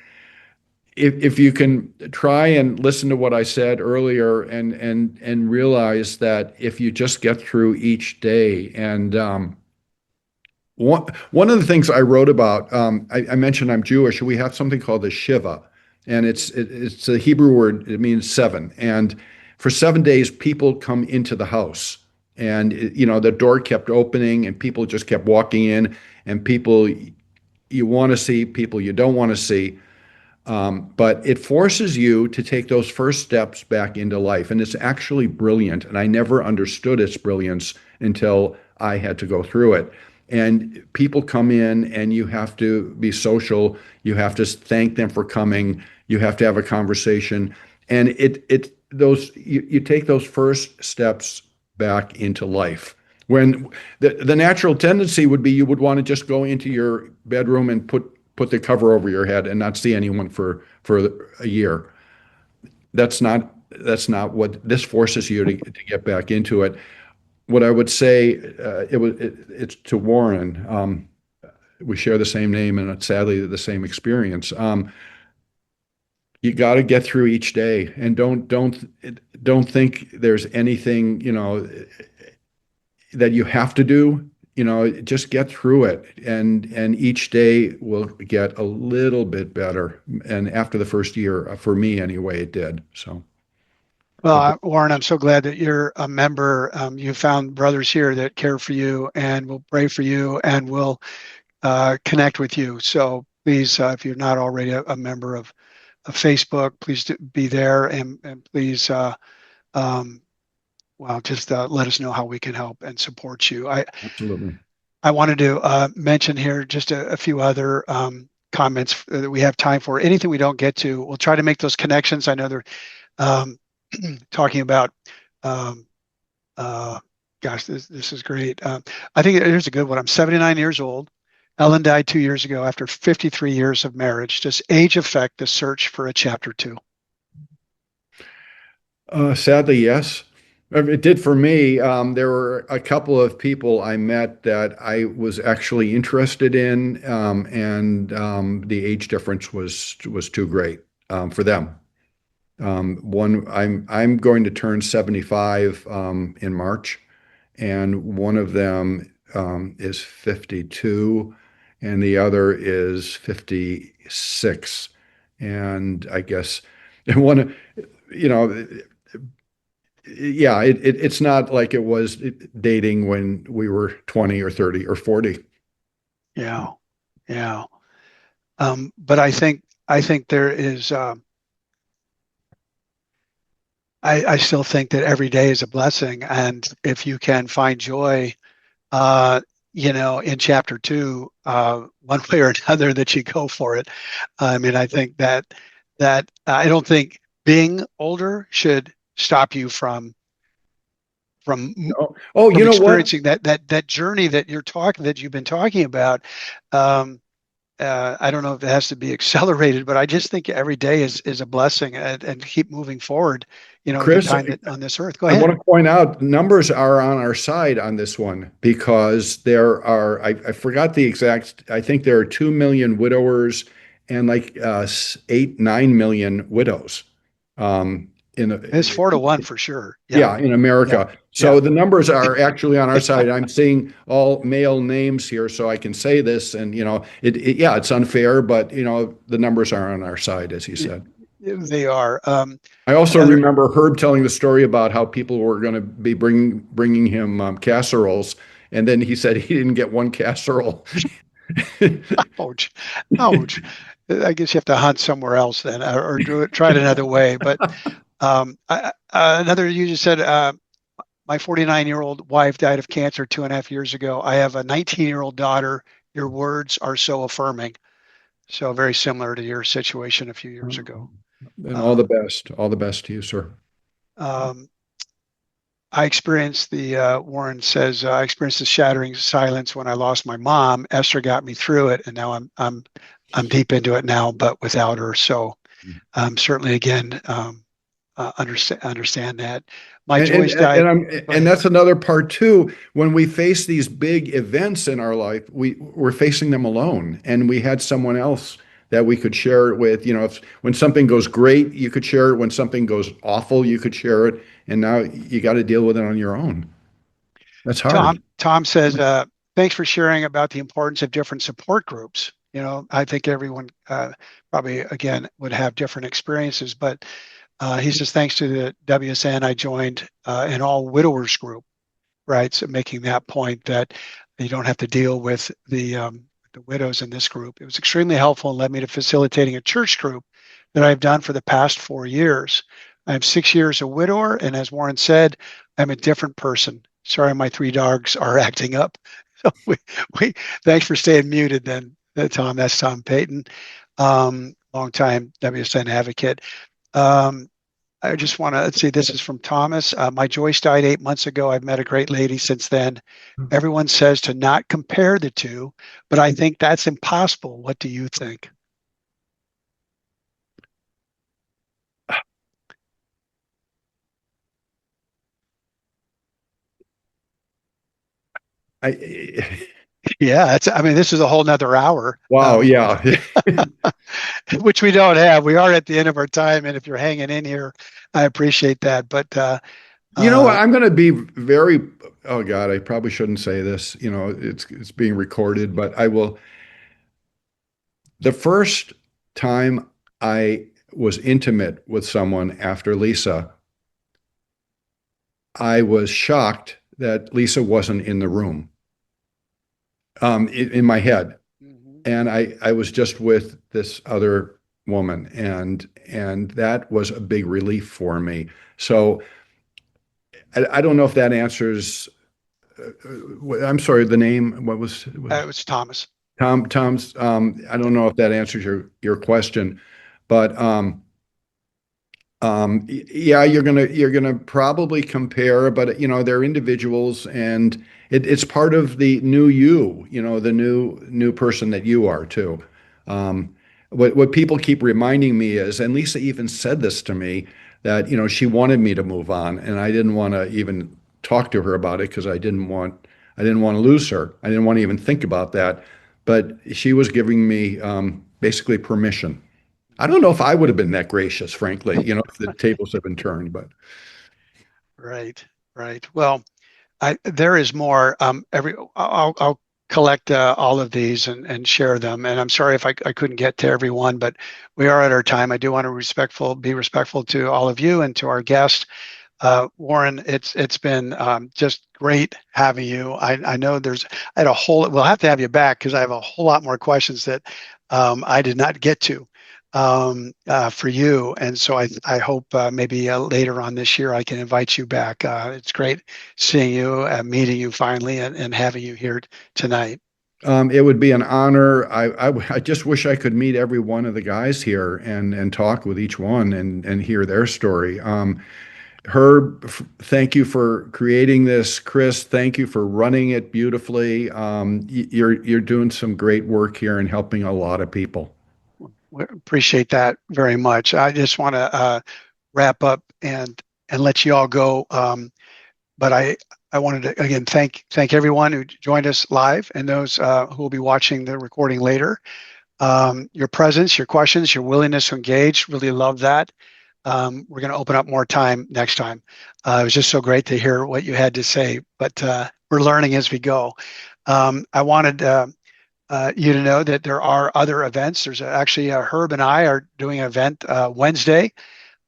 If you can try and listen to what I said earlier and realize that if you just get through each day and one of the things I wrote about, I mentioned I'm Jewish. We have something called the Shiva, and it's a Hebrew word. It means seven. And for 7 days, people come into the house, and the door kept opening, and people just kept walking in, and people you want to see, people you don't want to see. But it forces you to take those first steps back into life. And it's actually brilliant. And I never understood its brilliance until I had to go through it. And people come in and you have to be social. You have to thank them for coming. You have to have a conversation. And you take those first steps back into life. When the natural tendency would be you would want to just go into your bedroom and put the cover over your head and not see anyone for a year. That's not what this forces you to get back into it. What I would say, it's to Warren. We share the same name and it's sadly the same experience. You got to get through each day and don't think there's anything that you have to do. just get through it, and each day will get a little bit better. And after the first year, for me anyway, it did. So, Well, but Warren, I'm so glad that you're a member. You found brothers here that care for you and will pray for you and will connect with you. So please, if you're not already a member of Facebook, please be there and please, um, well, just let us know how we can help and support you. absolutely, I wanted to mention here just a few other comments that we have time for. Anything we don't get to, we'll try to make those connections. I know they're um, talking about, um, uh, gosh, this is great. I think here's a good one. I'm 79 years old. Ellen died 2 years ago after 53 years of marriage. Does age affect the search for a chapter two? sadly, yes. It did for me. There were a couple of people I met that I was actually interested in, and the age difference was too great for them. One, I'm going to turn 75 in March, and one of them is 52, and the other is 56. And I guess and one, you know, yeah, it's not like it was dating when we were 20 or 30 or 40. Yeah, yeah. But I think there is. I still think that every day is a blessing, and if you can find joy, uh, in chapter two, one way or another, that you go for it. I mean, I think that I don't think being older should stop you from Oh, oh, from you know what, experiencing that journey that you've been talking about. Um, I don't know if it has to be accelerated, but I just think every day is a blessing, and keep moving forward, with the Chris? time that on this earth. Go I ahead. want to point out numbers are on our side on this one because there are, I forgot the exact, I think there are 2 million widowers and like 8, 9 million widows It's in, 4-1 for sure. Yeah. yeah, in Yeah. America. Yeah. So the numbers are actually on our side. I'm seeing all male names here, so I can say this. And, yeah, it's unfair, but, the numbers are on our side, as he said. They are. I also Another. remember Herb telling the story about how people were going to be bringing him casseroles, and then he said he didn't get one casserole. Ouch. Ouch. I guess you have to hunt somewhere else then, or try it another way. But another, you just said, my 49-year-old wife died of cancer 2.5 years ago. I have a 19-year-old daughter. Your words are so affirming. So very similar to your situation a few years ago. And Um, all the best to you, sir. um, I experienced Warren says, I experienced the shattering silence when I lost my mom. Esther got me through it, and now I'm deep into it now, but without her. So certainly, again, understand that. My Joyce died. Go And ahead. that's another part too. When we face these big events in our life, we're facing them alone, and we had someone else that we could share it with. When something goes great, you could share it. When something goes awful, you could share it. And now you got to deal with it on your own. That's hard. Tom says, thanks for sharing about the importance of different support groups. I think everyone probably, again, would have different experiences, but he says, thanks to the WSN, I joined an all widowers group, right? So making that point that you don't have to deal with the widows in this group. It was extremely helpful and led me to facilitating a church group that I've done for the past 4 years. I'm 6 years a widower, and as Warren said, I'm a different person. Sorry, my three dogs are acting up. So we thanks for staying muted then, Tom. That's Tom Payton, longtime WSN advocate. Um, I just want to see. This is from Thomas. My Joyce died 8 months ago. I've met a great lady since then. Everyone says to not compare the two, but I think that's impossible. What do you think? I, Yeah, I mean, this is a whole nother hour, wow, yeah. which we don't have. We are at the end of our time, and if you're hanging in here, I appreciate that. But You know what? Uh, I'm going to be very, oh God, I probably shouldn't say this. It's being recorded, but I will. The first time I was intimate with someone after Lisa, I was shocked that Lisa wasn't in the room, in my head. mhm. And I was just with this other woman, and that was a big relief for me. So I don't know if that answers. I'm sorry, the name. What was It was Thomas. Tom's? I don't know if that answers your question, but yeah, you're gonna probably compare, but they're individuals, and it's part of the new you, the new person that you are too. Um, what people keep reminding me is, and Lisa even said this to me, that she wanted me to move on, and I didn't want to even talk to her about it because I didn't want to lose her. I didn't want to even think about that, but she was giving me basically permission. I don't know if I would have been that gracious, frankly, if the tables had been turned, but Right, right. Well, there is more. I'll collect all of these and share them. And I'm sorry if I couldn't get to everyone, but we are at our time. I do want to be respectful to all of you and to our guest. Warren, it's been just great having you. I know I had a whole. We'll have to have you back because I have a whole lot more questions that I did not get to for you, and so I hope maybe later on this year I can invite you back. It's great seeing you, meeting you finally, and having you here tonight. it would be an honor. I just wish I could meet every one of the guys here and talk with each one and hear their story. Herb, thank you for creating this. Chris, thank you for running it beautifully. You're doing some great work here and helping a lot of people. We appreciate that very much. I just want to wrap up and let you all go. But I wanted to again thank everyone who joined us live and those who will be watching the recording later. Your presence, your questions, your willingness to engage, really love that. We're going to open up more time next time. It was just so great to hear what you had to say, but we're learning as we go. I wanted you to know that there are other events. There's actually Herb and I are doing an event Wednesday.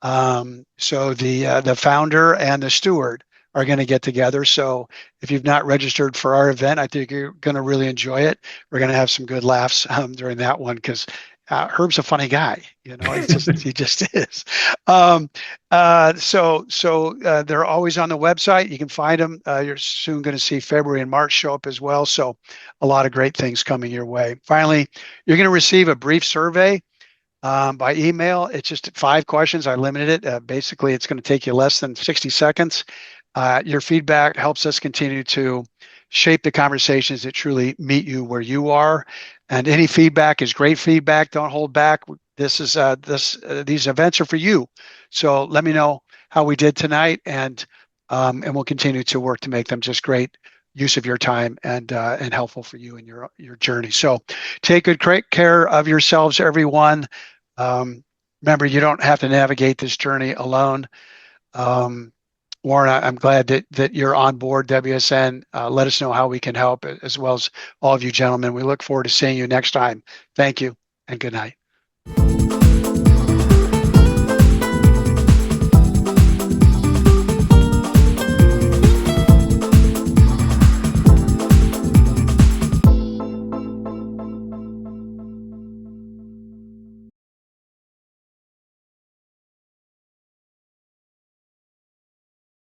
So the founder and the steward are going to get together. So if you've not registered for our event, I think you're going to really enjoy it. We're going to have some good laughs during that one because Herb's a funny guy. He just is. Um, they're always on the website. You can find them. You're soon going to see February and March show up as well. So a lot of great things coming your way. Finally, you're going to receive a brief survey by email. It's just 5 questions. I limited it. Basically, it's going to take you less than 60 seconds. Your feedback helps us continue to shape the conversations that truly meet you where you are. And any feedback is great feedback. Don't hold back. These events are for you. So let me know how we did tonight, and we'll continue to work to make them just great use of your time and helpful for you in your journey. So take good great care of yourselves, everyone. Remember, you don't have to navigate this journey alone. Um, Warren, I'm glad that you're on board WSN. Let us know how we can help, as well as all of you gentlemen. We look forward to seeing you next time. Thank you and good night.